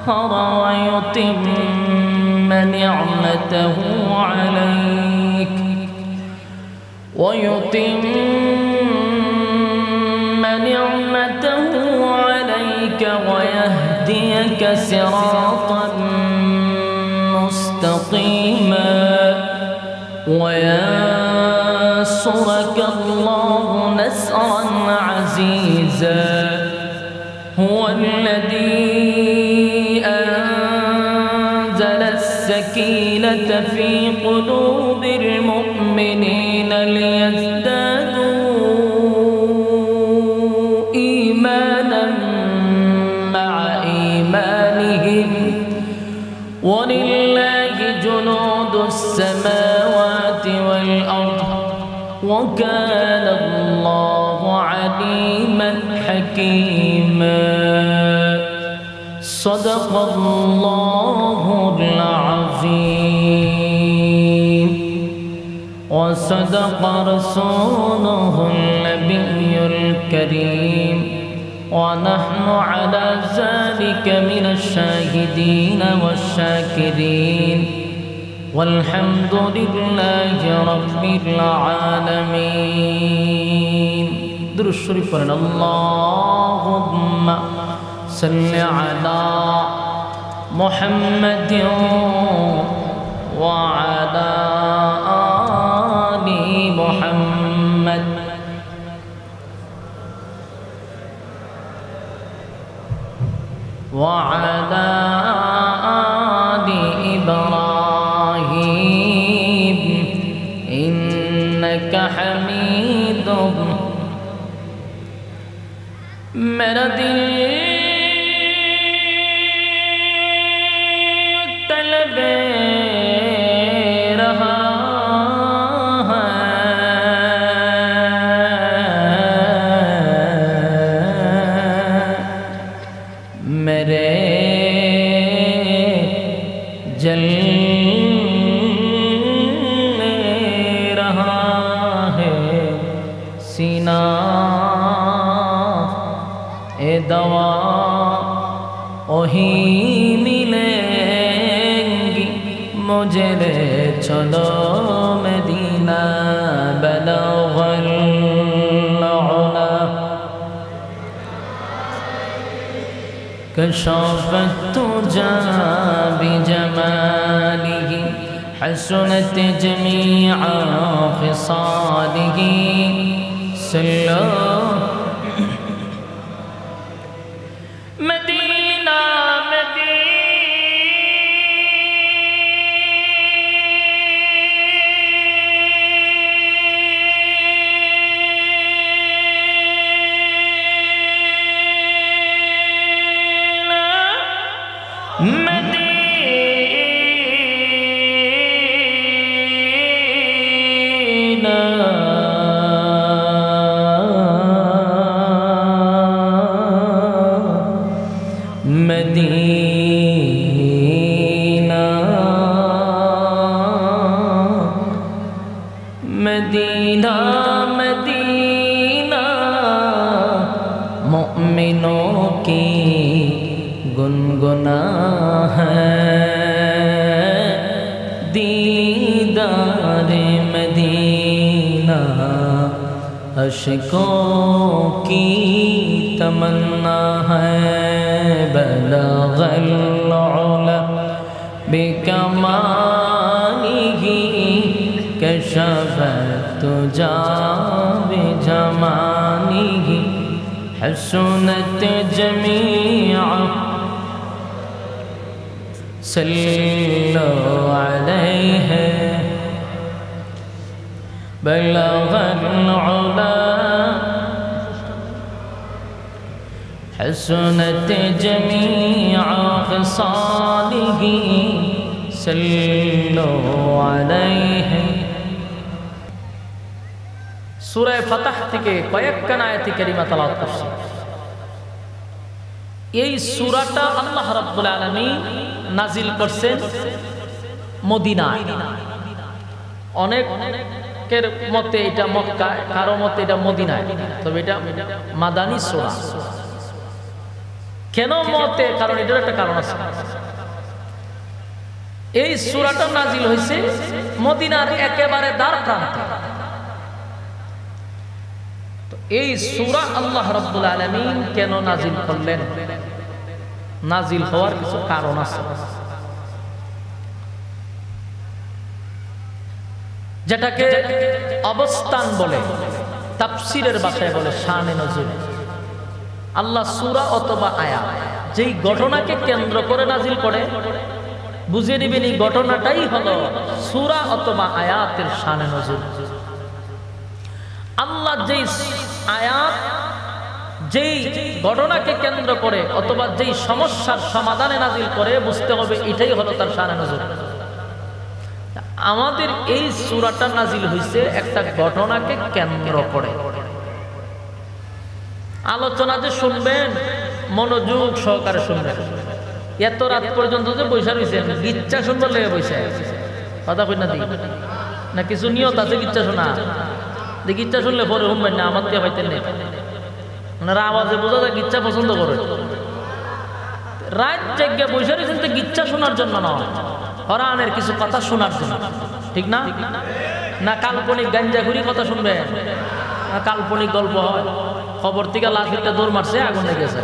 ويتم نعمته عليك ويهديك صراطا مستقيما وينصرك الله نصرا عزيزا هو الذي أنزل السكينة في قلوب المؤمنين ليزدادوا إيمانا مع إيمانهم ولله جنود السماوات والأرض وكان الله عليما حكيما صدق الله العظيم وصدق رسوله النبي الكريم ونحن على ذلك من الشاهدين والشاكرين والحمد لله رب العالمين درود الشريف پڑھیں اللهم صل على محمد وعلى آل محمد وعلى آل إبراهيم إنك حميد میرا دل طلب رہا میرے جل رہا ہے سینہ اے دوا وہی ملیں گی مجھے لے چلو مدینہ بلغ العلا كشفت تجا بجماله حسنت جميع خصاله صلى مدینہ مدینہ مدینہ مومنوں کی گنگنا ہے دیدار مدینہ عاشقوں کی تمنا ہے بلغ العلا بکمالہ كشفت تجا بجماله حسنت جميع صلوا عليه بلغ العلا حسنت جميع خصاله صلوا عليه সূরা ফাতহ থেকে কয়েকখানা আয়াত কারিমা তেলাওয়াত করছি। এই সূরাটা আল্লাহ রাব্বুল আলামিন নাজিল করছেন মদিনায়। অনেকের মতে এটা মক্কা, কারো মতে এটা মদিনায়, তবে এটা মাদানী সূরা। কেন মতে? কারণ এটার একটা কারণ আছে। এই সূরাটা নাজিল হয়েছে মদিনার একেবারে দ্বার প্রান্তে। তো এই সূরা আল্লাহ রাব্বুল আলামিন কেন নাজিল করলেন? নাজিল হওয়ার কিছু কারণ আছে, যেটাকে অবস্থান বলে, তাফসীরের ভাষায় বলে শানে নজুল। আল্লাহ সূরা অথবা আয়াত যেই ঘটনাকে কেন্দ্র করে নাজিল করে, বুঝে নিবেন এই ঘটনাটাই হলো সূরা অথবা আয়াতের শানে নজুল। আল্লাহ যেই আয়াত যেই ঘটনাকে কেন্দ্র করে অথবা যেই সমস্যার সমাধানে নাজিল করে, বুঝতে হবে এটাই হলো তার শানে নজুল। আমাদের এই সূরাটা নাজিল হয়েছে একটা ঘটনাকে কেন্দ্র করে। আলোচনা যে শুনবেন মনোযোগ সহকারে শুনবেন। এত রাত পর্যন্ত যে বৈশা রয়েছেন, গিচ্ছা শুনবার লেগে বৈশা কথা কই না দিই না, কিছু নিয়ত আছে গিচ্ছা শোনা। গিচ্ছা শুনলে পরে শুনবেন না, আমার দিয়ে পাইতেন নেই। ওনারা আওয়াজে বোঝা যায় গিচ্ছা পছন্দ করে। রাত জেগে বৈশা রয়েছেন তো গিচ্ছা শোনার জন্য নয়, কোরআনের কিছু কথা শোনার জন্য, ঠিক না? না কাল্পনিক গাঞ্জাখুরি কথা শুনবেন, না কাল্পনিক গল্প হয় খবর থেকে লাঠিটা দৌড় মারছে, আগুন লেগেছে,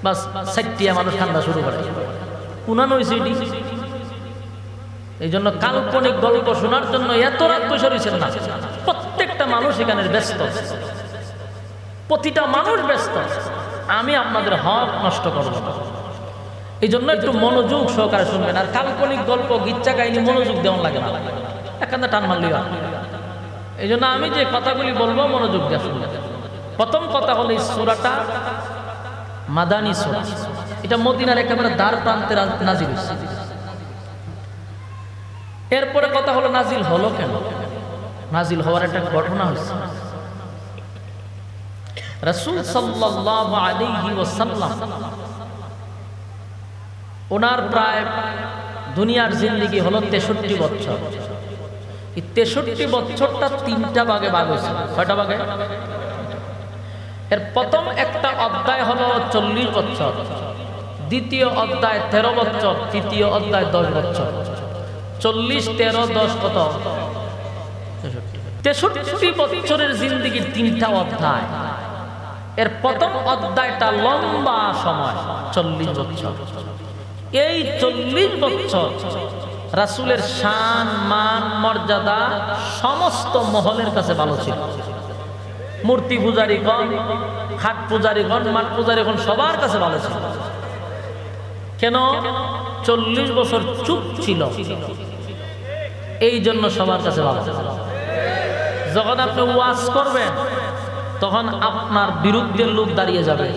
বাস সাইটিয়া মানুষ ঠান্ডা শুরু করে। উনানো হয়েছে এই জন্য কাল্পনিক গল্প শোনার জন্য এত রাত বসে রয়েছেন না। প্রত্যেকটা মানুষ এখানে ব্যস্ত, প্রতিটা মানুষ ব্যস্ত। আমি আপনাদের হক নষ্ট করব না, এই জন্য একটু মনোযোগ সহকারে শুনবেন। আর কাল্পনিক গল্প গিচ্ছা কাহিনী মনোযোগ দেওয়া লাগে না, এখানে টান মারলি। এই জন্য আমি যে কথাগুলি বলবো মনোযোগ দিয়ে শুনবেন। প্রথম কথা হলো এই সূরাটা মাদানী সূরা। এটা মদিনার একেবারে দ্বার প্রান্তে নাজিল হয়েছে। এরপরে কথা হলো নাজিল হলো কেন? নাজিল হওয়ার একটা ঘটনা হয়েছে। রাসূল সাল্লাল্লাহু আলাইহি ওয়াসাল্লাম ওনার প্রায় দুনিয়ার জিন্দেগি হলো 63 বছর। এই 63 বছরটা তিনটা ভাগে ভাগ হয়েছে। কয়টা ভাগে? এর প্রথম একটা অধ্যায় হলো 40 বছর, দ্বিতীয় অধ্যায় 13 বছর, তৃতীয় অধ্যায় 10 বছর। 40, 13, 10 কত? 63 বছরের জিন্দেগির তিনটা অধ্যায়। এর প্রথম অধ্যায়টা লম্বা সময় 40 বছর। এই 40 বছর রাসূলের শান, মান, মর্যাদা সমস্ত মহলের কাছে ভালো ছিল। মূর্তি পূজারীগণ, খাট পূজারীগণ, মাঠ পূজারীগণ সবার কাছে ভালো ছিল। কেন? 40 বছর চুপ ছিল, এই জন্য সবার কাছে ভালো ছিল। যখন আপনি ওয়াজ করবেন তখন আপনার বিরুদ্ধে লোক দাঁড়িয়ে যাবে।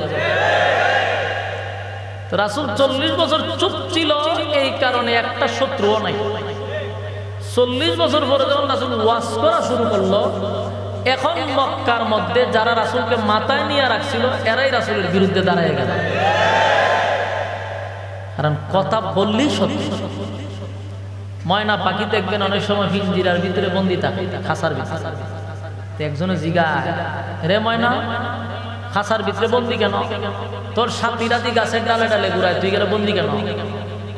রাসূল 40 বছর চুপ ছিল, এই কারণে একটা শত্রুও নাই। 40 বছর পরে যখন রাসূল ওয়াজ করা শুরু করলো, এখন মক্কার মধ্যে যারা রাসূলকে মাথায় নিয়ে রাখছিল এরাই রাসূলের বিরুদ্ধে দাঁড়ায় গেল। কারণ কথা বললেই সত্য। ময়না পাখি দেখবেন অনেক সময় পিঞ্জিরার ভিতরে বন্দি থাকে, খাসার ভিতরে। একজনে জিগায়, রে ময়না খাসার ভিতরে বন্দি কেন? তোর সাথী রাতি গাছের ডালে ডালে ঘুরায়, তুই গেলে বন্দি কেন?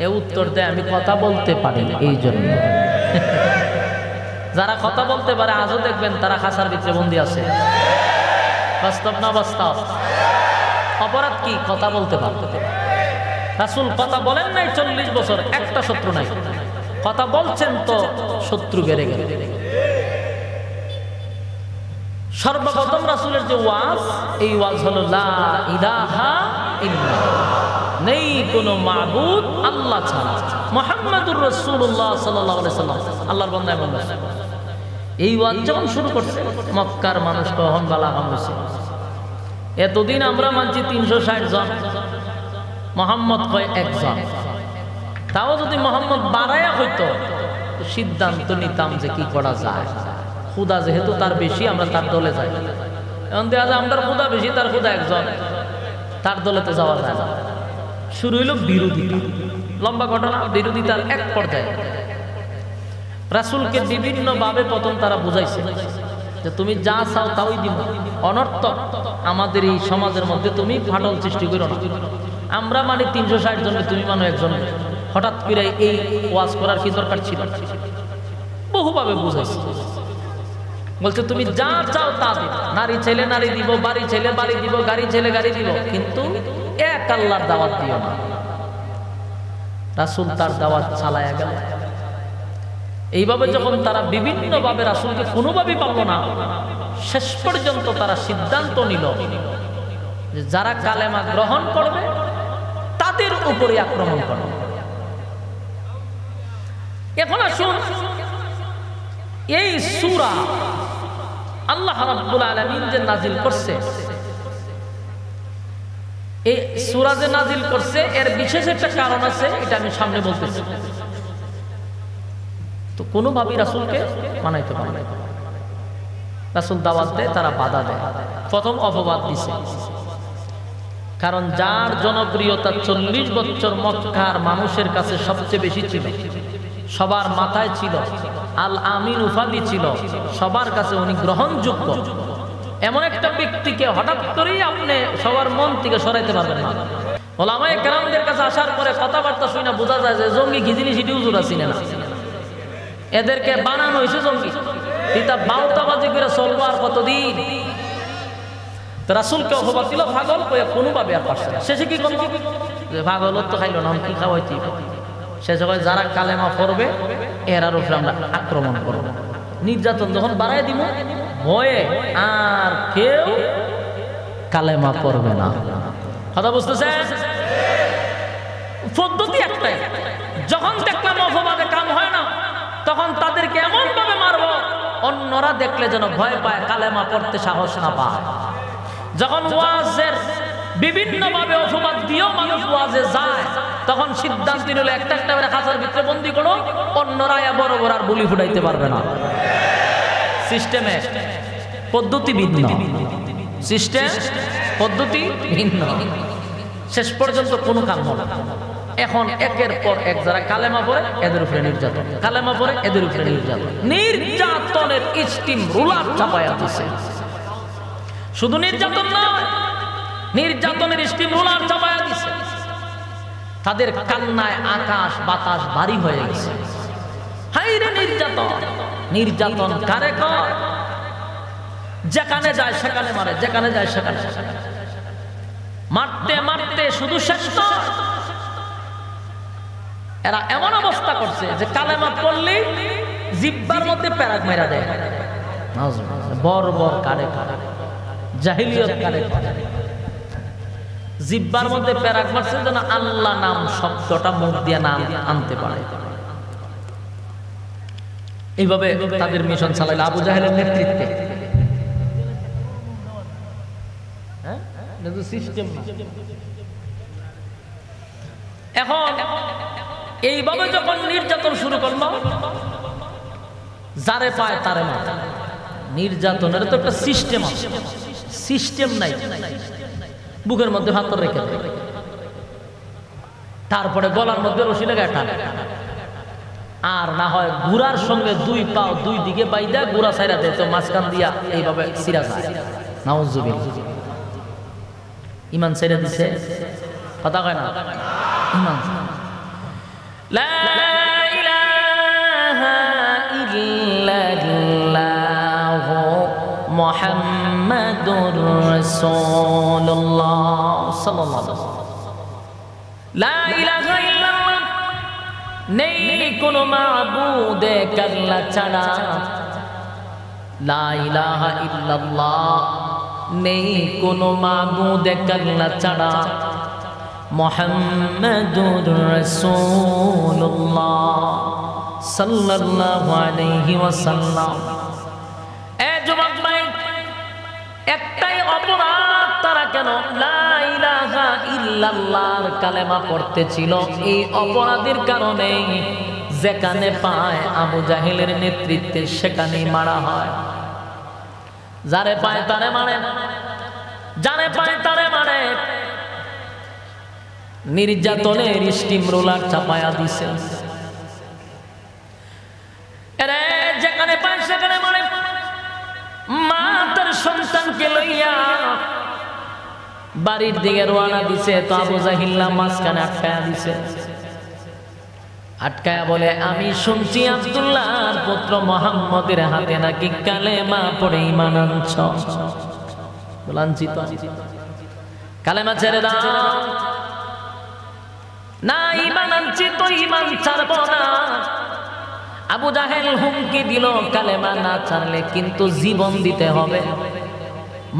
এ উত্তর দেয়, আমি কথা বলতে পারি এই জন্য। যারা কথা বলতে পারে আজও দেখবেন তারা খাসার ভিতরে বন্দি আছে। বাস্তব না বাস্তব? অপরাধ কি? কথা বলতে পারতে। রাসূল কথা বলেন নাই 40 বছর, একটা শত্রু নাই। কথা বলছেন তো শত্রু বেড়ে গেল। সর্বপ্রথম রাসূলের যে ওয়াজ, এই ওয়াজ হলো লা ইলাহা ইল্লাল্লাহ, নেই কোনো মাবুদ আল্লাহ ছাড়া, মুহাম্মাদুর রাসূলুল্লাহ সাল্লাল্লাহু আলাইহি সাল্লাম আল্লাহর বান্দা এবং রাসূল। এই ওয়াজ যখন শুরু করছে মক্কার মানুষ তখন বালা হয়েছে। এতদিন আমরা মানছি 360 জন, মুহাম্মদ কয় একজন। তাও যদি মোহাম্মদ বাড়ায়া হইতো সিদ্ধান্ত নিতাম যে কি করা যায়। খুদা যেহেতু তার বেশি, আমরা তার দলে যাই। এখন দেখা যায় আমরা খুদা বেশি, তার খুদা একজন, তার দলে তো যাওয়া যায় না। শুরু হইল বিরোধিতা, লম্বা ঘটনা। বিরোধিতার এক পর্যায়ে রাসূলকে বিভিন্ন ভাবে প্রথম তারা বুঝাইছে যে তুমি যা চাও তাই দিব, অনর্থক আমাদের এই সমাজের মধ্যে তুমি ফাটল সৃষ্টি করো না। আমরা মানে 360 জনকে, তুমি মানো একজন। হঠাৎ করে এই ওয়াজ করার কি দরকার ছিল? বহুভাবে বুঝাইছি। বলছে তুমি যা চাও তা দিব, নারী ছেলে নারী দিব, বাড়ি ছেলে বাড়ি দিব, গাড়ি ছেলে গাড়ি দিব, কিন্তু এক আল্লাহর দাওয়াত দিও না। রাসূল তার দাওয়াত চালায়া গেল। এইভাবে যখন তারা বিভিন্নভাবে রাসূলকে কোনোভাবেই পারল না, শেষ পর্যন্ত তারা সিদ্ধান্ত নিল যে যারা কালেমা গ্রহণ করবে তাদের উপরে আক্রমণ করবে। এখন আসুন, এই সূরা আল্লাহ রাব্বুল আলামিন যে নাজিল করছে, এই সূরা যে নাজিল করছে এর বিশেষ একটা কারণ আছে, এটা আমি সামনে বলতেছি। তো কোনোভাবেই রাসূলকে মানাইতে পারে না। রাসূল দাওয়াত দেয়, তারা বাধা দেয়। প্রথম অপবাদ দিছে, কারণ যার জনপ্রিয়তা 40 বছর মক্কার মানুষের কাছে সবচেয়ে বেশি ছিল, সবার মাথায় ছিল, আল আমিন উপাধি ছিল, সবার কাছে উনি গ্রহণযোগ্য, এমন একটা ব্যক্তিকে হঠাৎ করেই আপনি সবার মন থেকে সরাইতে পারবেন না। ওলামায়ে কেরামদের কাছে আসার পরে কথাবার্তা শুনে বোঝা যায় যে জঙ্গি কি জিনিস এটি হুজুরা চিনে না। এদেরকে বানানো হয়েছে জঙ্গি, এটা বাউতাবাজি করে চলবো আর কতদিন। রাসূলকে অপবাদ দিল পাগল, কোনোভাবে আর পারছে না। শেষে কি করলো? পাগল তো খাইল না, কি খাওয়াইছি। শেষে হয় যারা কালেমা পড়বে এরার উপরে আমরা আক্রমণ করবো। নির্যাতন যখন বাড়াই দিব, ভয়ে আর কেউ কালেমা পড়বে না। কথা বুঝতেছেন? পদ্ধতি একটাই, যখন দেখলাম অপবাদে কাম হয় না, তখন তাদেরকে এমন ভাবে মারবো অন্যরা দেখলে যেন ভয় পায়, কালেমা পড়তে সাহস না পায়। যখন ওয়াজের বিভিন্ন ভাবে অপবাদ দিয়েও মানুষ ওয়াজে যায়, তখন সিদ্ধান্ত নিল একটা একটা করে খাঁচার ভিতরে বন্দি করো, অন্যরা বড় বড় আর বুলি ফুটাইতে পারবে না। সিস্টেমে পদ্ধতি ভিন্ন, সিস্টেম পদ্ধতি ভিন্ন, শেষ পর্যন্ত কোনো কাম হবে না। এখন একের পর এক যারা কালেমা পড়ে এদের উপরে নির্যাতন, কালেমা পড়ে এদের উপরে নির্যাতন, নির্যাতনের স্টিম রুলার চাপায়া দিছে। শুধু নির্যাতন নয়, নির্যাতনের স্টিম রুলার চাপায়া দিছে। তাদের কান্নায় আকাশ বাতাস ভারী হয়ে গেছে। হাইরে নির্যাতন! নির্যাতন কারে কয়? যেখানে যায় সেখানে মারে, যেখানে যায় সেখানে মারতে মারতে শুধু শেষ নয়, এরা এমন অবস্থা করছে যে কালেমা পড়লেই জিহ্বার মধ্যে প্যারাক মেরা দেয়। বর্বর কারে কারে, জাহিলিয়ত কারে কারে, জিহ্বার মধ্যে প্যারাক মারছে যেন আল্লাহ নাম শব্দটা মুখ দিয়ে নাম আনতে পারে। এইভাবে তাদের মিশন চালাইল আবু জাহেলের নেতৃত্বে। এখন এইভাবে যখন নির্যাতন শুরু করলো, যারে পায় তারে মারে। নির্যাতনের তো একটা সিস্টেম আছে, সিস্টেম নাই। বুকের মধ্যে হাতর রেখে দেয়, তারপরে গলার মধ্যে রশি লাগায় টানে, আর না হয় গুড়ার সঙ্গে দুই পাও দুই দিকে বাইদা গুড়া ছাইরা দেয়, তো মাঝখান দিয়া এইভাবে সিরা যায়। নাউজুবিল্লাহ। ইমান ছেড়ে দিছে, কথা কয় না ইমান। লা ইলাহা ইল্লাল্লাহ মুহাম্মাদুর রাসূলুল্লাহ সাল্লাল্লাহু আলাইহি ওয়াসাল্লাম। লা ইলাহা ইল্লাল্লাহ, নেই কোনো মাবুদ এক আল্লাহ ছাড়া। লা ইলাহা ইল্লাল্লাহ, নেই কোনো মাবুদ এক আল্লাহ ছাড়া। মুহাম্মাদুর রাসূলুল্লাহ সাল্লাল্লাহু আলাইহি ওয়াসাল্লাম। এ যুবক ভাই, একটাই অপরাধ তারা কেন লা ইলাহা ইল্লাল্লাহর কালেমা পড়তেছিল, এই অপরাধের কারণে যেখানে পায় আবু জাহেলের নেতৃত্বে সেখানেই মারা হয়। যারে পায় তারে মারে, যারে পায় তারে মারে। নির্যাতনের স্টিম রোলার চাপায়া দিছে। এরে যেখানে পায় সেখানে মারে। মা তার সন্তানকে লইয়া বাড়ির দিকে রওনা দিছে তো আবু জাহিল্লা মাঝখানে আটকায়া দিছে। আটকায়া বলে, আমি শুনছি আব্দুল্লাহর পুত্র মুহাম্মদের হাতে নাকি কালেমা পড়ে ঈমান আনছ। বলানছি তো কালেমা ছেড়ে দাও না, ঈমান আনছি তো ঈমান ছাড়বো না। আবু জাহেল হুমকি দিল, কালেমা না ছাড়লে কিন্তু জীবন দিতে হবে।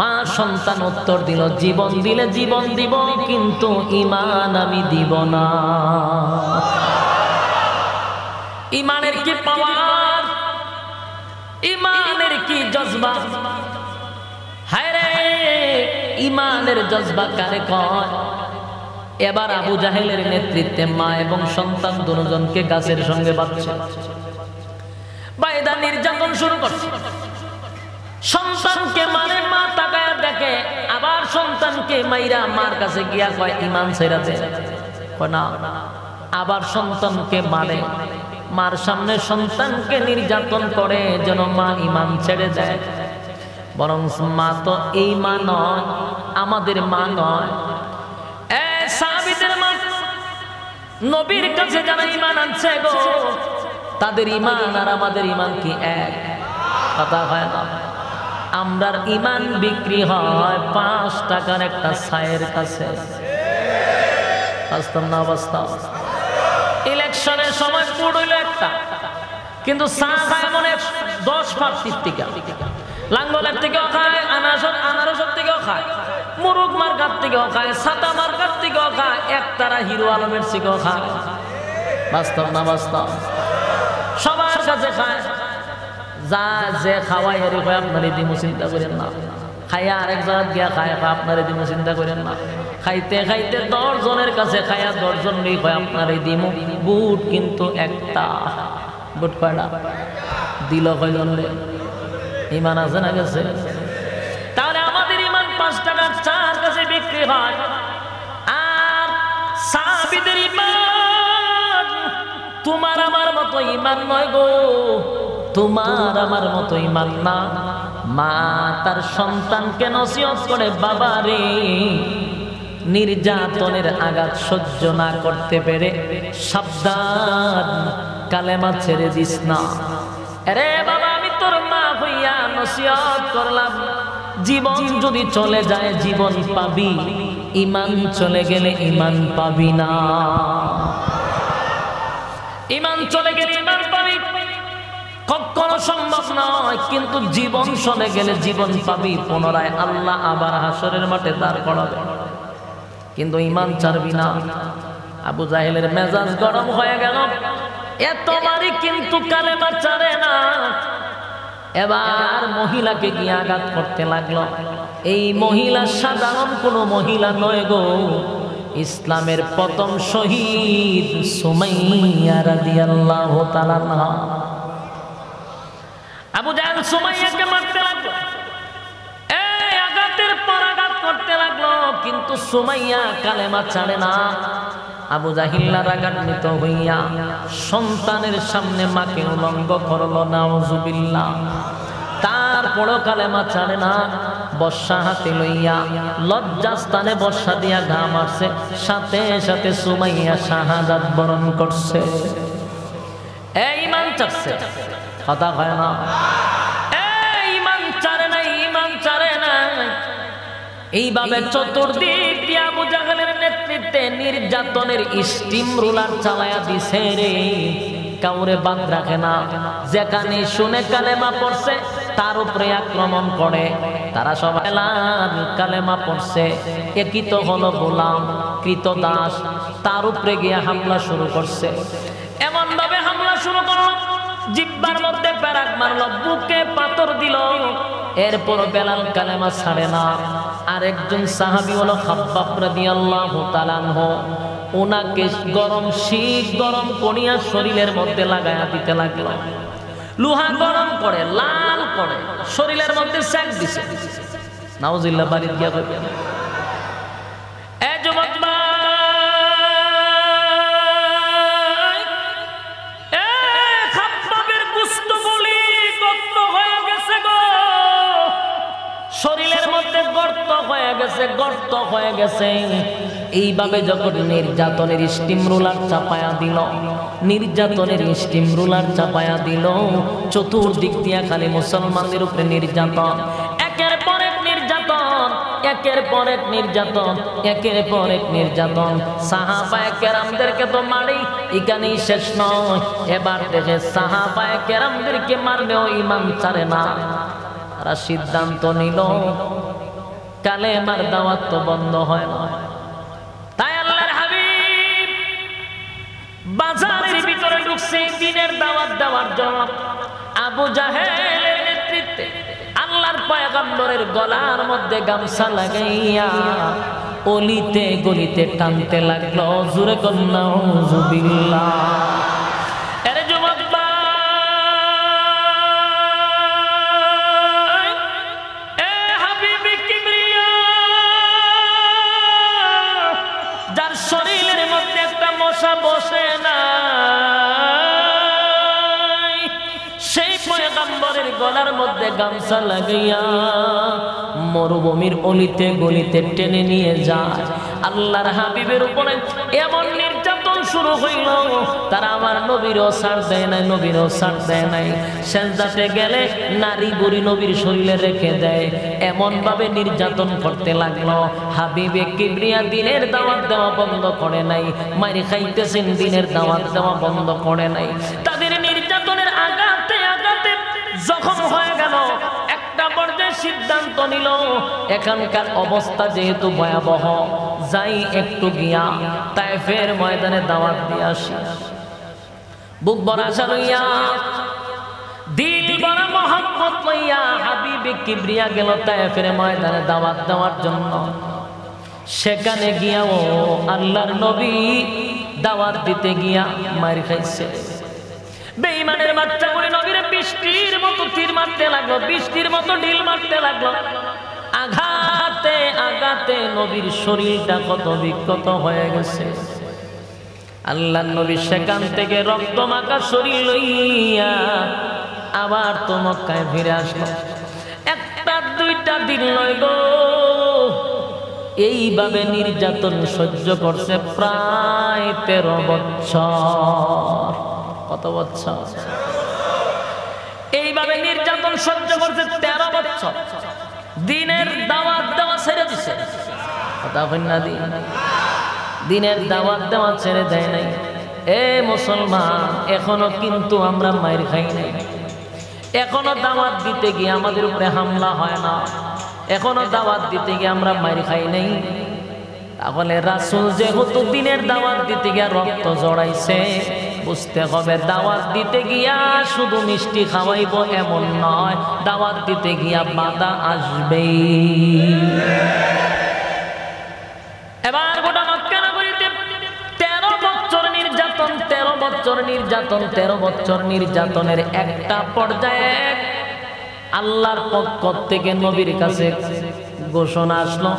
মা সন্তান উত্তর দিল, জীবন দিলে জীবন দিব, কিন্তু ঈমান আমি দিব না। ঈমানের কি পাওয়ার, ঈমানের কি জজবা, হায় রে ঈমানের জজবা কারে কয়। এবার আবু জাহেলের নেতৃত্বে মা এবং সন্তান দুজনকে গাছের সঙ্গে বাঁধছে, বাইদা নির্যাতন শুরু করছে। সন্তানকে মারে, মা তাকায় দেখে, আবার সন্তানকে মাইরা মার কাছে গিয়া কয় ঈমান ছেড়ে দে, কয় না। আবার সন্তানকে মারে, মার সামনে সন্তানকে নির্যাতন করে যেন মা ঈমান ছেড়ে দেয়। বরং মা তো এই মা নয়, আমাদের মা নয়, সাহাবীদের মা। নবীর কাছে যারা ঈমান আনছে গো, তাদের ঈমান আর আমাদের ঈমান কি এক? কথা হয় না। আমরার ঈমান বিক্রি হয় 5 টাকার একটা ছায়ের কাছে। বাস্তব না বাস্তব? ইলেকশনের সময় পুড হইল একটা, কিন্তু চা খায় মনে 10 প্রার্থীর থেকে, লাঙ্গলের থেকেও খায়, আনারসের থেকেও খায়, মুরুগ মার্কার থেকেও খায়, ছাতা মার্কার থেকেও খায়, একতারা হিরো আলমের থেকেও খায়। বাস্তব না বাস্তব? সবার কাছে খায়। যা যে খাওয়াই হেরি হয় আপনার দিমু, চিন্তা করেন না। খাইয়া আরেক জায়গা গিয়া খায়, আপনার দিমু, চিন্তা করেন না। খাইতে খাইতে 10 জনের কাছে খাইয়া 10 জন নেই হয় আপনার দিমু। বুট কিন্তু একটা, বুট কয়টা দিল কয়জন রে? ঈমান আছে না গেছে? তাহলে আমাদের ঈমান 5 টাকার চার কাছে বিক্রি হয়, আর সাহাবীদের ঈমান তোমার আমার মতো ঈমান নয় গো, তোমার আমার মতো ঈমান না। মা তার সন্তানকে নসিহত করে, বাবা রে, নির্যাতনের আঘাত সহ্য না করতে পেরে সাবধান, কালেমা ছেড়ে দিস না। আরে বাবা, আমি তোর মা হইয়া নসিহত করলাম, জীবন যদি চলে যায় জীবন পাবি, ঈমান চলে গেলে ঈমান পাবি না। ঈমান চলে গেলে ঈমান পাবি কখনো সম্ভব নয়, কিন্তু জীবন চলে গেলে জীবন পাবি। পুনরায় আল্লাহ আবার হাসরের মাঠে দাঁড় করাবে, কিন্তু ঈমান ছাড়বি না। আবু জাহেলের মেজাজ গরম হয়ে গেল, এতবারই কিন্তু কালেমা ছাড়ে না। এবার মহিলাকে গিয়ে আঘাত করতে লাগলো। এই মহিলা সাধারণ কোনো মহিলা নয় গো, ইসলামের প্রথম শহীদ সুমাইয়া রাদিয়াল্লাহু তাআলা আনহা। আবু জাহেল সুমাইয়াকে মারতে লাগলো, এই আঘাতের পর আঘাত করতে লাগলো, কিন্তু সুমাইয়া কালেমা ছাড়ে না। আবু জাহিল্লা রাগান্বিত হইয়া সন্তানের সামনে মাকে উলঙ্গ করলো, নাউজুবিল্লাহ। তারপরও কালেমা ছাড়ে না। বর্ষা হাতে লইয়া লজ্জাস্থানে বর্ষা দিয়া ঘা মারছে, সাথে সাথে সুমাইয়া শাহাদাত বরণ করছে। এই ঈমান ছাড়ছে, কথা হয় না? এই ঈমান ছাড়ে না, ঈমান ছাড়ে না। এইভাবে চতুর্দিক দিয়ে আবু জাহেলের নেতৃত্বে নির্যাতনের স্টিম রোলার চালায়া দিছে রে, কাউরে বাদ রাখে না। যেখানে শুনে কালেমা পড়ছে তার উপরে আক্রমণ করে। তারা সবাই কালেমা পড়ছে, একই তো হলো গোলাম কৃতদাস, তার উপরে গিয়ে হামলা শুরু করছে। এমন ভাবে হামলা শুরু করলো, জিব্বার মধ্যে পেরাক মারলো, বুকে পাথর দিল। এরপর বেলাল কালেমা ছাড়ে না। আরেকজন সাহাবী হলো খাব্বাব রাদিয়াল্লাহু তাআলা আনহু, ওনাকে গরম শীত গরম করিয়া শরীরের মধ্যে লাগায়া দিতে লাগলো। লোহা গরম করে লাল করে শরীরের মধ্যে সেক দিছে। নাউজুবিল্লাহ, বাড়ি গিয়া কইবে, এ যুবক ভাই, এ খাব্বাবের গোশত গুলি গর্ত হয়ে গেছে গো, শরীরের মধ্যে গর্ত হয়ে গেছে। গর্ত হয়ে গেছে। এইভাবে যখন নির্যাতনের স্টিম রোলার চাপায়া দিল, নির্যাতনের স্টিম রোলার চাপায়া দিল, চতুর্দিক দিয়া খালি মুসলমানদের উপরে নির্যাতন, একের পর এক নির্যাতন, একের পর এক নির্যাতন, একের পর এক নির্যাতন। সাহাবায়ে কেরামদেরকে তো মারি এখানেই শেষ নয়, এবার দেখে সাহাবায়ে কেরামদেরকে মারলেও ঈমান ছাড়ে না। তারা সিদ্ধান্ত নিল কালেমার দাওয়াত তো বন্ধ হয় না। তাই আল্লাহর হাবিব বাজারের ভিতরে ঢুকছে দ্বীনের দাওয়াত দেওয়ার জন্য। আবু জাহেলের নেতৃত্বে আল্লাহর পয়গম্বরের গলার মধ্যে গামছা লাগাইয়া অলিতে গলিতে টানতে লাগলো। জোরে কন্যা নাউযুবিল্লাহ। আরে যুবক ভাই, এ হাবিবে কিবরিয়া, যার শরীরের মধ্যে একটা মশা বসে না, সেই পয়গম্বরের গলার মধ্যে গামছা লাগাইয়া মরুভূমির অলিতে গলিতে টেনে নিয়ে যায়। আল্লাহর হাবিবের উপরে এমন নির্যাতন শুরু হইল, তারা আমার নবীরও ছাড় দেয় নাই, নবীরও ছাড় দেয় নাই। সেজদাতে গেলে নারী বুড়ি নবীর শরীরে রেখে দেয়, এমন ভাবে নির্যাতন করতে লাগলো। হাবিবে কিবরিয়া দিনের দাওয়াত দেওয়া বন্ধ করে নাই, মারি খাইতেছেন, দিনের দাওয়াত দেওয়া বন্ধ করে নাই। তাদের নির্যাতনের আঘাতে আঘাতে জখম হয়ে গেল। একটা পর্যায়ে সিদ্ধান্ত নিল এখানকার অবস্থা যেহেতু ভয়াবহ, যাই একটু গিয়া তায়েফের ময়দানে দাওয়াত দিয়ে আসি। বুক ভরা আশা লইয়া, দিল ভরা মহব্বত লইয়া হাবিবে কিবরিয়া গেল তায়েফের ময়দানে দাওয়াত দেওয়ার জন্য। সেখানে গিয়াও আল্লাহর নবী দাওয়াত দিতে গিয়া মার খাইছে। বেঈমানের বাচ্চাগুলি নবীরে বৃষ্টির মতো তীর মারতে লাগলো, বৃষ্টির মতো ঢিল মারতে লাগলো। আঘাতে আঘাতে নবীর শরীরটা কত বিক্ষত হয়ে গেছে। আল্লাহর নবী সেখান থেকে রক্ত মাখা শরীর লইয়া আবার তো মক্কায় ফিরে আসলো। একটা দুইটা দিন নয় গো, এইভাবে নির্যাতন সহ্য করছে প্রায় 13 বছর। কত বছর? এইভাবে নির্যাতন সহ্য করছে 13 বছর। দিনের দাওয়াত দেওয়া ছেড়ে দিছে, কথা বলনা, দিনের দাওয়াত দেওয়া ছেড়ে দেয় নাই। এ মুসলমান, এখনো কিন্তু আমরা মাইর খাই নাই, এখনো দাওয়াত দিতে গিয়ে আমাদের উপরে হামলা হয় না, এখনো দাওয়াত দিতে গিয়ে আমরা মাইর খাই নাই। তাহলে রাসূল যেহেতু দিনের দাওয়াত দিতে গিয়ে রক্ত জড়াইছে, বুঝতে হবে দাওয়াত দিতে গিয়া শুধু মিষ্টি খাওয়াইব এমন নয়, দাওয়াত দিতে গিয়া বাধা আসবেই। এবার গোটা মক্কা নগরীতে 13 বছর নির্যাতন, 13 বছর নির্যাতন, 13 বছর নির্যাতনের একটা পর্যায়ে আল্লাহর পক্ষ থেকে নবীর কাছে ঘোষণা আসলো,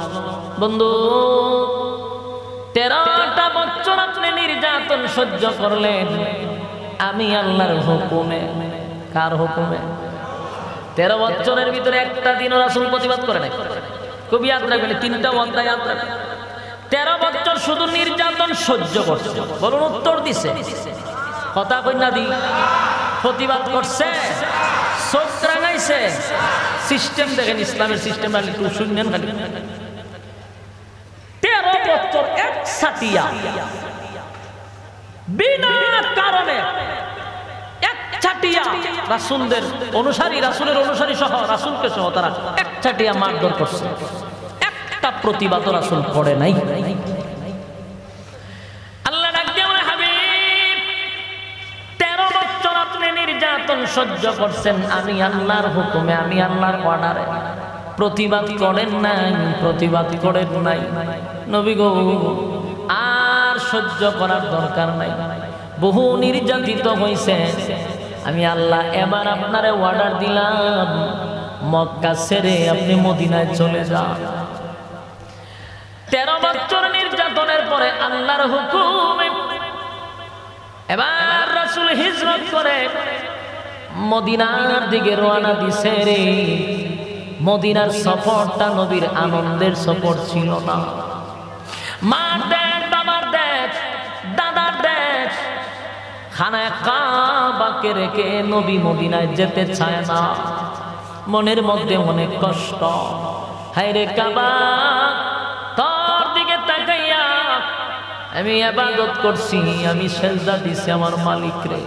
বন্ধু 13টা বছর আপনি নির্যাতন সহ্য করলেন, আমি আল্লাহর হুকুমে। কার হুকুমে? 13 বছরের ভিতরে একটা দিনও রাসূল প্রতিবাদ করে নাই। খুব ইয়াদ রাখবেন, 3টা অধ্যায় ইয়াদ রাখবেন। 13 বছর শুধু নির্যাতন সহ্য করছে। বলুন, উত্তর দিছে? কথা কই না দি? প্রতিবাদ করছে, চোখ রাঙাইছে। সিস্টেম দেখেন, ইসলামের সিস্টেম একটু শুনেন খালি। 13 বছর একসাথিয়া বিনা কারণে একচাটিয়া রাসূলদের অনুসারী, রাসূলের অনুসারী সহ রাসূলকে সহ তারা একচাটিয়া মারধর করছে, একটা প্রতিবাদ রাসূল করে নাই। আল্লাহ ডাক দিয়ে বলে, হাবিব 13 বছর আপনি নির্যাতন সহ্য করছেন, আমি আল্লাহর হুকুমে, আমি আল্লাহর অর্ডারে। প্রতিবাদ করেন নাই, প্রতিবাদ করেন নাই। নবী গো, আর সহ্য করার দরকার নাই, বহু নির্যাতিত হইছে। আমি আল্লাহ এবার আপনারে অর্ডার দিলাম, মক্কা ছেড়ে আপনি মদিনায় চলে যান। 13 বছর নির্যাতনের পরে আল্লাহর হুকুমে এবার রাসূল হিজরত করে মদিনার দিকে রওনা দিছে রে। মদিনার সফরটা নবীর আনন্দের সফর ছিল না। মার দেখ, বাবার দেখ, দাদার দেখ, খানায় কাবাকে রেখে নবী মদিনায় যেতে চায় না। মনের মধ্যে অনেক কষ্ট। হায়রে কাবা, তোর দিকে তাকাইয়া আমি ইবাদত করছি, আমি সেজদা দিছি আমার মালিক রে।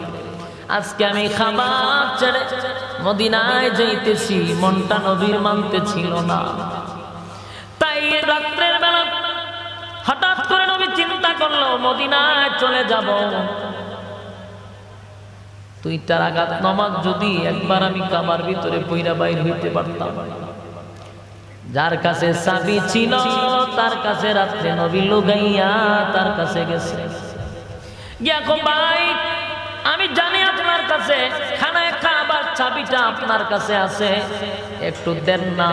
আজকে আমি খাবার ছেড়ে মদিনায় যাইতেছি, মনটা নবীর মানতে ছিল না। তাই রাত্রের বেলা হঠাৎ করে নবী চিন্তা করলো মদিনায় চলে যাব। 2টা রাকাত নামাজ যদি একবার আমি কাবার ভিতরে পইরা বাইর হইতে পারতাম। যার কাছে চাবি ছিল তার কাছে রাত্রে নবী লুকাইয়া তার কাছে গেছে, গিয়া কো ভাই আমি জানি আপনার কাছে খানায় কাবার চাবিটা আপনার কাছে আছে, একটু দেন না,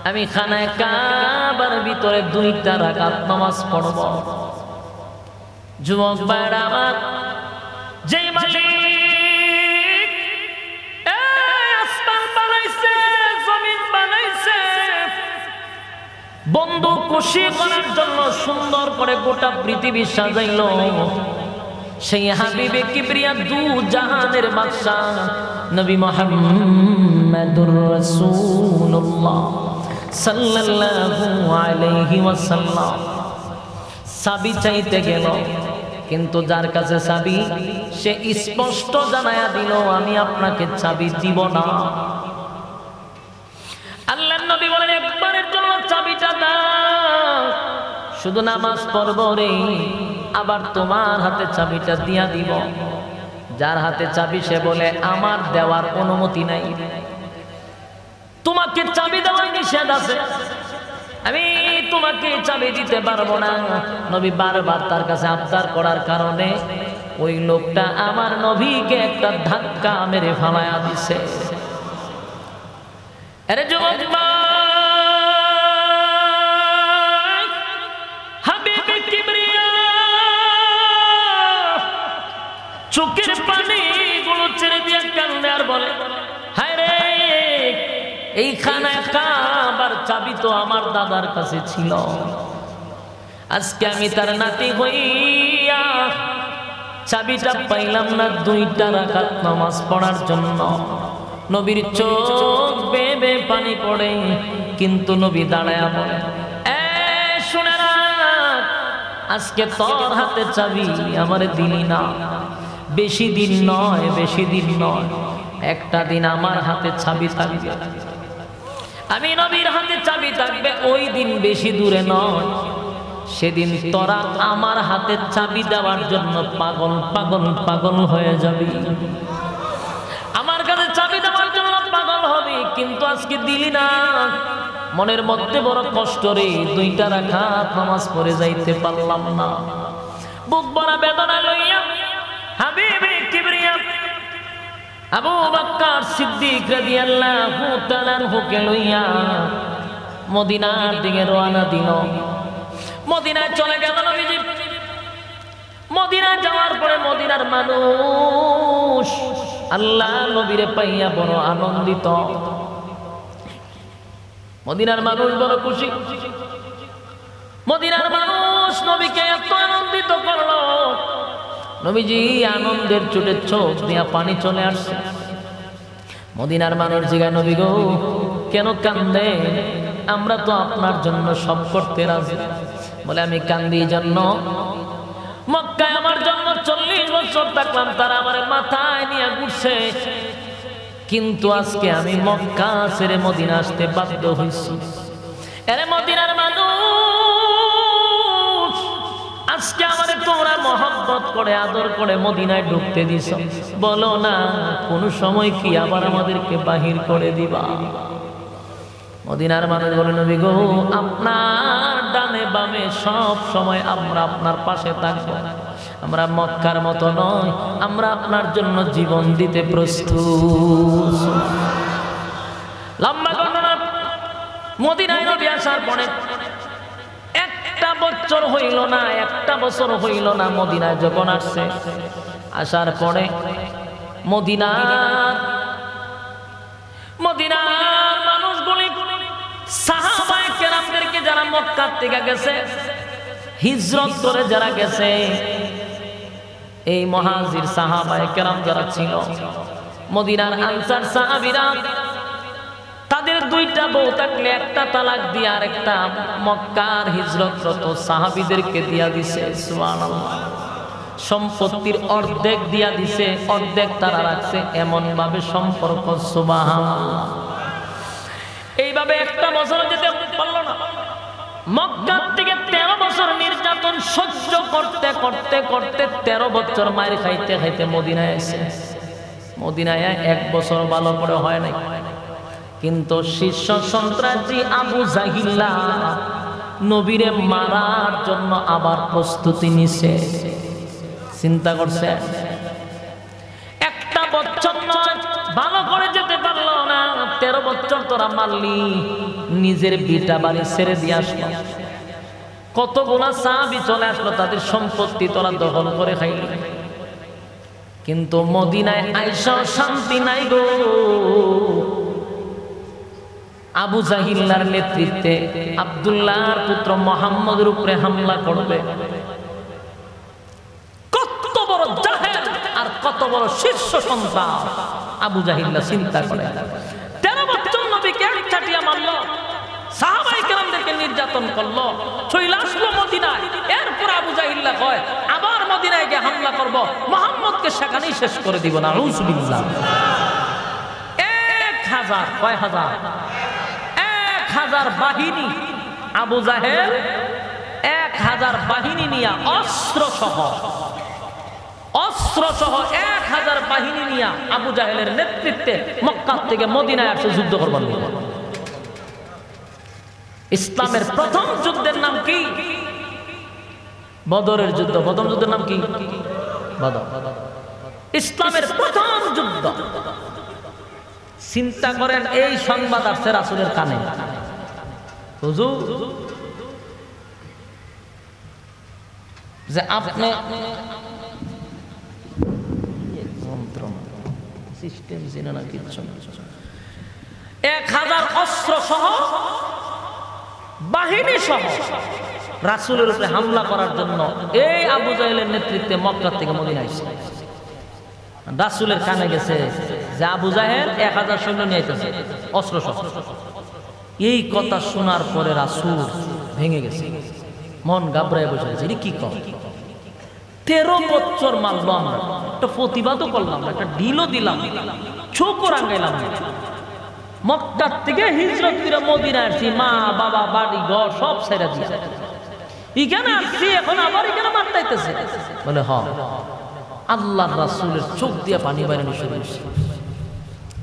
আমি খানায় কাবার ভিতরে 2টা রাকাত নামাজ পড়ব। যুবক ভাইরা আমার, যেই মালিক আসমান বানাইছে, জমিন বানাইছে, বন্ধু খুশি করার জন্য সুন্দর করে গোটা পৃথিবী সাজাইলো, সেই হাবিবে কিবরিয়া দু জাহানের বাদশা নবী মুহাম্মদুর রাসূলুল্লাহ সাল্লাল্লাহু আলাইহি ওয়াসাল্লাম চাবি চাইতে গেল, কিন্তু যার কাছে চাবি সে স্পষ্ট জানায়া দিল আমি আপনাকে চাবি দিব না। আল্লাহর নবী বলেন একবারের জন্য চাবিটা দাও, শুধু নামাজ পড়ব রে, আবার তোমার হাতে চাবিটা দিয়া দিব। যার হাতে চাবি সে বলে আমার দেওয়ার অনুমতি নাই, তোমাকে চাবি দেওয়ার নিষেধ আছে, আমি তোমাকে চাবি দিতে পারবো না। নবী বারবার তার কাছে আবদার করার কারণে ওই লোকটা আমার নবীকে একটা ধাক্কা মেরে ফালায়া দিছে। আরে যুবক হাবিবে কিবরিয়া চোখের পানি গুলো ছেড়ে দিয়ে কান্দে আর বলে হায় রে, এই খানায় কাবার চাবি তো আমার দাদার কাছে ছিল, আজকে আমি তার নাতি হইয়া চাবিটা পাইলাম না 2টা রাকাত নামাজ পড়ার জন্য। নবীর চোখ বেয়ে বেয়ে পানি পড়ে, কিন্তু নবী দাঁড়ায়া বলে শুনে না, আজকে তোর হাতে চাবি আমারে দিলি না, বেশি দিন নয়, বেশি দিন নয়, একটা দিন আমার হাতে চাবি থাকবে, আমি নবীর হাতে চাবি থাকবে, ওই দিন বেশি দূরে নয়, সেদিন তোরা আমার হাতে চাবি দেওয়ার জন্য পাগল পাগল পাগল হয়ে যাবি, আমার কাছে চাবি দেওয়ার জন্য পাগল হবি, কিন্তু আজকে দিলি না, মনের মধ্যে বড় কষ্ট রে, 2টা রাকাত নামাজ পড়ে যাইতে পারলাম না। বুক ভরা বেদনা লইয়া হাবিবে কিবরিয়া আবু বকর সিদ্দিক রাদিয়াল্লাহু তাআলা আনহুকে লইয়া মদিনার দিকে রওনা দিল। মদিনায় চলে গেল নবীজি। মদিনায় যাওয়ার পরে মদিনার মানুষ আল্লাহ নবীরে পাইয়া বড় আনন্দিত, মদিনার মানুষ বড় খুশি, মদিনার মানুষ নবীকে এত আনন্দিত করলো, নবীজি আনন্দের চোটে চোখ দিয়া পানি চলে আসছে। মদিনার মানুষ জিগায় নবী গো কেন কান্দে, আমরা তো আপনার জন্য সব করতে রাজি। বলে আমি কান্দি জন্য মক্কায় আমার জন্য 40 বছর থাকলাম, তারা আমার মাথায় নিয়ে ঘুরছে, কিন্তু আজকে আমি মক্কা ছেড়ে মদিনা আসতে বাধ্য হয়েছি। এরে মদিনার মানুষ, আজকে আমাদের তোমরা মহব্বত করে আদর করে মদিনায় ঢুকতে দিছ, বলো না কোন সময় কি আবার আমাদেরকে বাহির করে দিবা? মদিনার মানুষ বলে নবী গো আপনার ডানে বামে সব সময় আমরা আপনার পাশে থাকবো, আমরা মক্কার মতো নয়, আমরা আপনার জন্য জীবন দিতে প্রস্তুত। লম্বা ঘটনা। মদিনায় নবী আসার পরে একটা বছর হইল না, একটা বছর হইল না মদিনায় যখন আসছে, আসার পরে মদিনার মানুষগুলি যারা মক্কা থেকে গেছে, হিজরত করে যারা গেছে, এই মুহাজির সাহাবায়ে কেরাম যারা ছিল, মদিনার আনসার সাহাবীরা, তাদের দুইটা বউ থাকলে একটা তালাক দিয়ে আরেকটা মক্কার হিজরতরত সাহাবীদেরকে দিয়া দিছে। সুবহানাল্লাহ। সম্পত্তির অর্ধেক দিয়া দিছে, অর্ধেক তারা রাখছে, এমন ভাবে সম্পর্ক। সুবহানাল্লাহ। এইভাবে একটা বছর যেতে পারল না। মক্কা থেকে 13 বছর নির্যাতন সহ্য করতে করতে করতে 13 বছর মায়ের খাইতে খাইতে মদিনায় এসে, মদিনায় 1 বছর ভালো করে হয় নাই। কিন্তু শীর্ষ সন্ত্রাসী আবু জাহিল্লা নবীরে মারার জন্য আবার প্রস্তুতি নিছে। চিন্তা করছে, একটা বছর নয়, ভালো করে যেতে পারলো না। 13 বছর তোরা মারলি, নিজের বিটা বাড়ি ছেড়ে দিয়ে আসলো। কতগুলা সাহাবী চলে আসলো, তাদের সম্পত্তি তোরা দখল করে খাইলি। কিন্তু মদিনায় আইসা শান্তি নাই গো। আবু জাহিল্লার নেতৃত্বে আব্দুল্লাহর পুত্র মুহাম্মদের উপরে হামলা করবে। কত বড় জাহেল আর কত বড় শীর্ষ সন্ত্রাস আবু জাহিল্লা চিন্তা করে। 13 বছর নবীকে একচাটিয়া মারলো, সাহাবায়ে কেরামদেরকে নির্যাতন করলো, চলে আসলো মদিনায়। এরপর আবু জাহিল্লা কয় আবার মদিনায় গিয়ে হামলা করব, মুহাম্মদকে সেখানেই শেষ করে দিব না। নাউযুবিল্লাহ। 1000 কয় হাজার, 1000 বাহিনী, আবু জাহেল 1000 বাহিনী নিয়ে অস্ত্র সহ 1000 বাহিনী নিয়ে আবু জাহেলের নেতৃত্বে মক্কা থেকে মদিনায় আসে যুদ্ধ করবার জন্য। ইসলামের প্রথম যুদ্ধের নাম কি? বদরের যুদ্ধ। প্রথম যুদ্ধের নাম কি? বদর। ইসলামের প্রথম যুদ্ধ। চিন্তা করেন, এই সংবাদ আসছে রাসূলের কানে। হুজুর যে আপনি সিস্টেম চিনে না, কিচ্ছু না। 1000 অস্ত্র সহ বাহিনী সহ রাসূলের উপরে হামলা করার জন্য এই আবু জাহেলের নেতৃত্বে মক্কা থেকে মদিনায় আসছে। রাসূলের কানে গেছে যে আবু জাহেল 1000 সৈন্য নিয়ে আইতেছে অস্ত্র সহ। এই কথা শোনার পরে রাসূল ভেঙে গেছে, মন ঘাবড়ায় বসে গেছে। কি কর, 13 বছর মারলো, আমরা একটা প্রতিবাদও করলাম, একটা ঢিলও দিলাম, চোখও রাঙাইলাম। মক্কা থেকে হিজরত করে মদিনায় আসছি, মা বাবা বাড়ি ঘর সব ছেড়ে দিয়ে এখানে আসছি, এখন আবার এখানে মারতাইতেছে। বলে হ, আল্লাহর রাসূলের চোখ দিয়ে পানি বাইরে শুরু হয়েছে।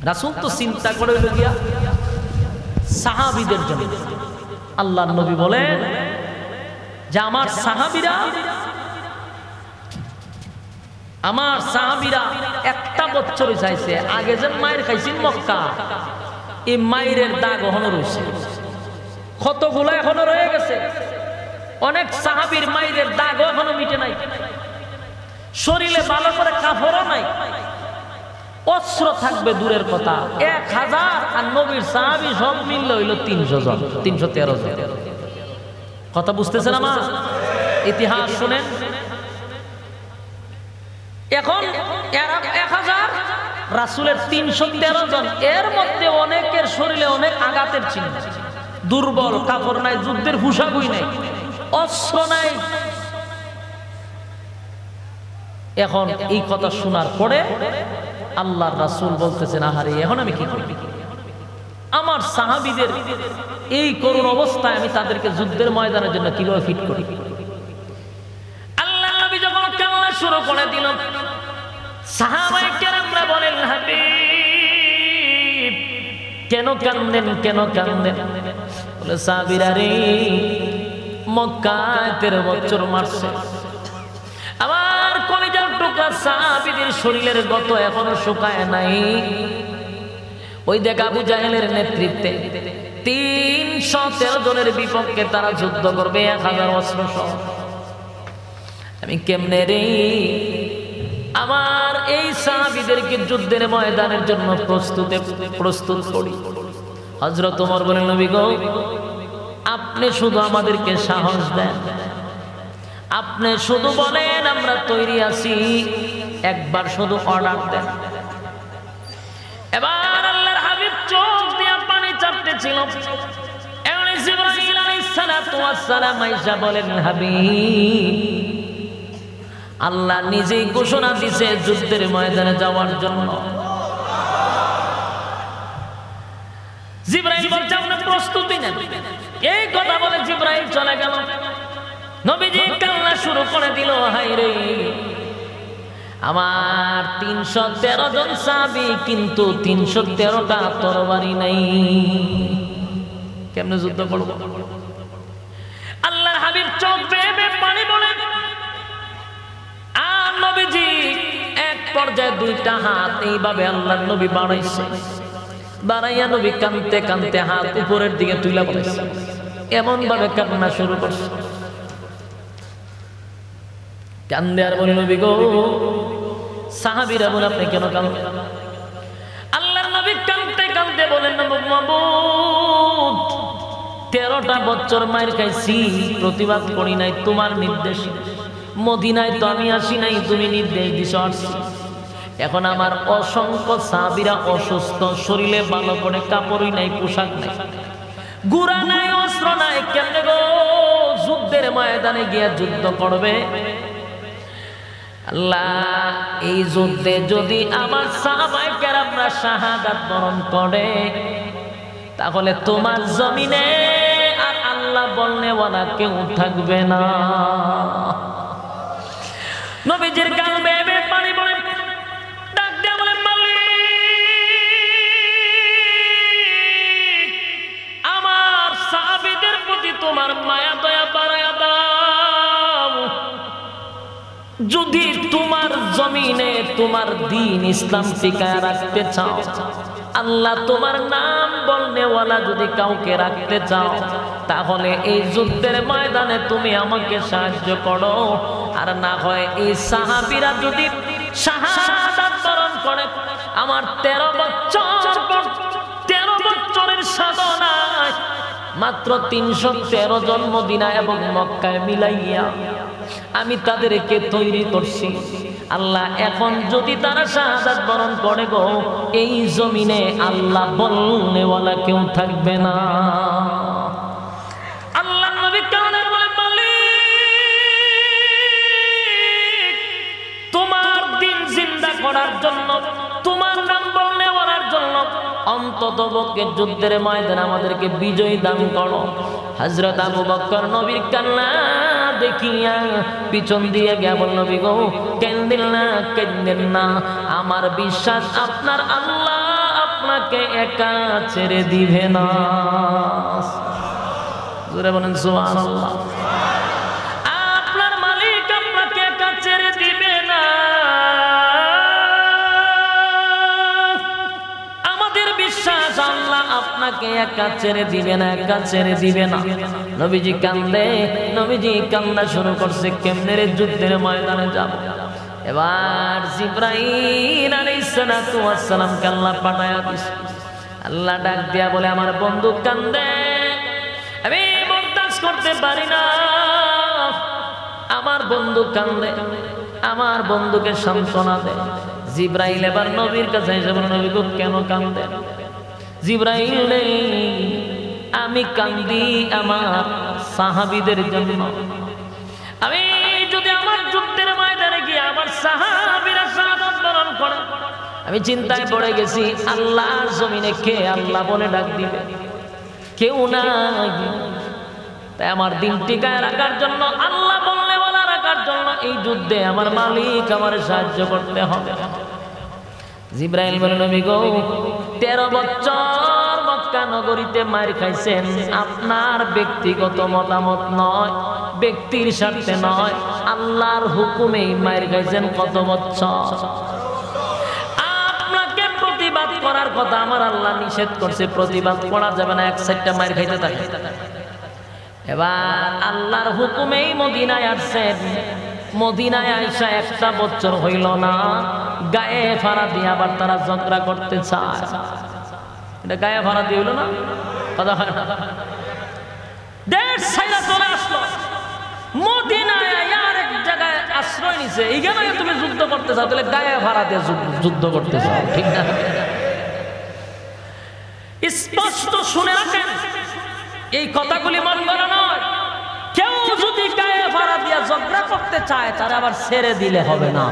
রাসূল তো চিন্তা করে গিয়া সাহাবীদের জন্য। আল্লাহর নবী বলেন যে আমার সাহাবীরা একটা বছরই চাইছে। আগে যে মায়ের খাইছেন মক্কা, এই মায়ের দাগ এখনো রয়েছে, কতগুলো এখনো রয়ে গেছে। অনেক সাহাবীর মায়ের দাগ এখনো মিটে নাই, শরীরে ভালো করে কাপড়ও নাই, অস্ত্র থাকবে দূরের কথা। 1000 আর নবীর সাহাবী সব মিললে হইল 300 জন, 313 জন। কথা বুঝতেছেন আমার? ইতিহাস শুনেন। এখন 1000 রাসূলের 313 জন, এর মধ্যে অনেকের শরীরে অনেক আঘাতের চিহ্ন, দুর্বল, কাপড় নাই, যুদ্ধের পোশাকই নাই, অস্ত্র নাই। এখন এই কথা শোনার পরে আল্লাহর রাসূল বলতেছেন, আহারে এখন আমি কি করি? আমার সাহাবীদের এই করুণ অবস্থায় আমি তাদেরকে যুদ্ধের ময়দানের জন্য কিভাবে ফিট করি? আল্লাহর নবী যখন কান্না শুরু করে দিল, সাহাবায়ে কেরামরা বলেন, হাবিব কেন কান্দেন, কেন কান্দেন? বলে সাহাবীরা রে, মক্কায় 13 বছর মারছে, আমার কলিজার টুকরা সাহাবীদের শরীরের গত এখনো শুকায় নাই। ওই দেখ আবু জাহেলের নেতৃত্বে 313 জনের বিপক্ষে তারা যুদ্ধ করবে 1000 অস্ত্র সহ। আমি কেমনে রে আমার এই সাহাবীদেরকে যুদ্ধের ময়দানের জন্য প্রস্তুত করি? হযরত ওমর বলেন, নবী গো আপনি শুধু আমাদেরকে সাহস দেন, আপনি শুধু বলেন আমরা তৈরি আছি, একবার শুধু অর্ডার দেন। এবার আল্লাহর হাবিব চোখ দিয়ে পানি চাপতেছিল। জিবরাইল আলাইহিস সালাতু ওয়াস সালাম আয়েশা বলেন, হাবিব, আল্লাহ নিজেই ঘোষণা দিয়েছে যুদ্ধের ময়দানে যাওয়ার জন্য। জিবরাইল বলছে আপনি প্রস্তুতি নেন। এই কথা বলে জিবরাইল চলে গেল। নবীজি কান্না শুরু করে দিল, হায় রে, আমার 313 জন সাহাবী, কিন্তু 313টা তরবারি নাই, কেমনে যুদ্ধ করব? আল্লাহর হাবিব চোখ বেয়ে বেয়ে পানি বলেন। আর নবীজি এক পর্যায়ে দুইটা হাত এইভাবে আল্লাহর নবী বাড়াইছে, বাড়াইয়া নবী কাঁদতে কাঁদতে হাত উপরের দিকে তুলে বলেছে, এমন ভাবে কান্না শুরু করছে। কান্দে আর বলে, নবী গো, সাহাবীরা বলে আপনি কেন কাঁদেন? আল্লাহর নবী কাঁদতে কাঁদতে বলেন, মাবুদ, 13টা বছর মায়ের খাইছি, প্রতিবাদ করি নাই তোমার নির্দেশ। মদিনায় তো আমি আসি নাই, তুমি নির্দেশ দিছ আসছি। এখন আমার অসংখ্য সাহাবীরা অসুস্থ, শরীরে ভালো করে কাপড়ই নাই, পোশাক নাই, গুড়া নাই, অস্ত্র নাই, কেমনে গো যুদ্ধের ময়দানে গিয়া যুদ্ধ করবে? আল্লাহ, এই যুদ্ধে যদি আমার সাহাবায়ে কেরামরা শাহাদাত বরণ করে, তাহলে তোমার জমিনে আর আল্লাহ বলনেওয়ালা কেউ থাকবে না। নবীজির গাল বেয়ে বেয়ে পানি পড়ে, ডাক দিয়ে বলেন, মালিক, আমার সাহাবীদের প্রতি তোমার মায়া দয়া বাড়ায়া দাও। যদি তোমার জমিনে তোমার দ্বীন ইসলাম টিকায় রাখতে চাও, আল্লাহ তোমার নাম বলনেওয়ালা যদি কাউকে রাখতে চাও, তাহলে এই যুদ্ধের ময়দানে তুমি আমাকে সাহায্য করো। আর না হয় এই সাহাবীরা যদি শাহাদাত বরণ করে, আমার 13 বছরের সাধনায় মাত্র 313 জন মদিনা এবং মক্কায় মিলাইয়া আমি তাদেরকে তৈরি করছি। আল্লাহ, এখন যদি তারা শাহাদাত বরণ করে গো, এই জমিনে আল্লাহ বলনেওয়ালা কেউ থাকবে না। আল্লাহ নবী কানে বলে, মালিক, তোমার দিন জিন্দা করার জন্য, তোমার নাম বলনেওয়ালার জন্য অন্ততপক্ষে যুদ্ধের ময়দানে আমাদেরকে বিজয় দান করো। হযরত আবু বকর নবীর কান্না দেখিয়া পিছন দিয়ে গিয়া বলল, নবী গো, কেন্দেন না, আমার বিশ্বাস আপনার আল্লাহ আপনাকে একা ছেড়ে দিবে না। জোরে বলেন সুবহানাল্লাহ। আপনার মালিক আপনাকে একা ছেড়ে দিবে না। আমাদের বিশ্বাস আল্লাহ আপনাকে একা ছেড়ে দিবে না, একা ছেড়ে দিবে না। নবীজি কান্দে, নবীজি কান্না শুরু করছে, কেমনে রে যুদ্ধের ময়দানে যাব? এবার জিবরাইল আলাইহিস সালাতু ওয়াস সালাম কে আল্লাহ পাঠায়া দিছে। আল্লাহ ডাক দিয়া বলে, আমার বন্ধু কান্দে, আমি বরদাস্ত করতে পারি না। আমার বন্ধু কান্দে, আমার বন্ধুকে সান্ত্বনা দে। জিবরাইল এবার নবীর কাছে এসে বলে, নবী গো, কেন কান্দে? জিবরাইল, আমি কান্দি আমার সাহাবীদের জন্য। আমি যদি আমার যুদ্ধের ময়দানে গিয়ে আমার সাহাবীরা শাহাদাত বরণ করে, আমি চিন্তায় পড়ে গেছি, আল্লাহর জমিনে কে আল্লাহ বলে ডাক দিবে? কেউ নাই। তাই আমার দিন টিকায় রাখার জন্য, আল্লাহ বলনেওয়ালা রাখার জন্য এই যুদ্ধে আমার মালিক আমার সাহায্য করতে হবে। জিবরাইল বলে, নবী গো, 13 বছর মক্কা নগরীতে মার খাইছেন, আপনার ব্যক্তিগত মতামত নয়, ব্যক্তির স্বার্থে নয়, আল্লাহর হুকুমেই মার খাইছেন। কত বছর? আপনাকে প্রতিবাদ করার কথা আমার আল্লাহ নিষেধ করছে, প্রতিবাদ করা যাবে না, এক সাইডটা মার খাইতে থাকে। এবার আল্লাহর হুকুমেই মদিনায় আসছেন। মদিনায় আইসা 1টা বছর হইল না, গায়ে ফাড়া দিয়ে আবার তারা ঝগড়া করতে চায়। এটা গায়ে ফাড়া দিয়ে হইল না, কথা হয় না? দেশ ছাইরা চলে আসলো মদিনায়, আর এক জায়গায় আশ্রয় নিছে। এইখানে তুমি যুদ্ধ করতে চাও, তাহলে গায়ে ভাড়া দিয়ে যুদ্ধ করতে চাও, ঠিক না? স্পষ্ট শুনে রাখেন, এই কথাগুলি মন করা নয়। কেউ যদি গায়ে ভাড়া দিয়ে ঝগড়া করতে চায়, তারা আবার ছেড়ে দিলে হবে না।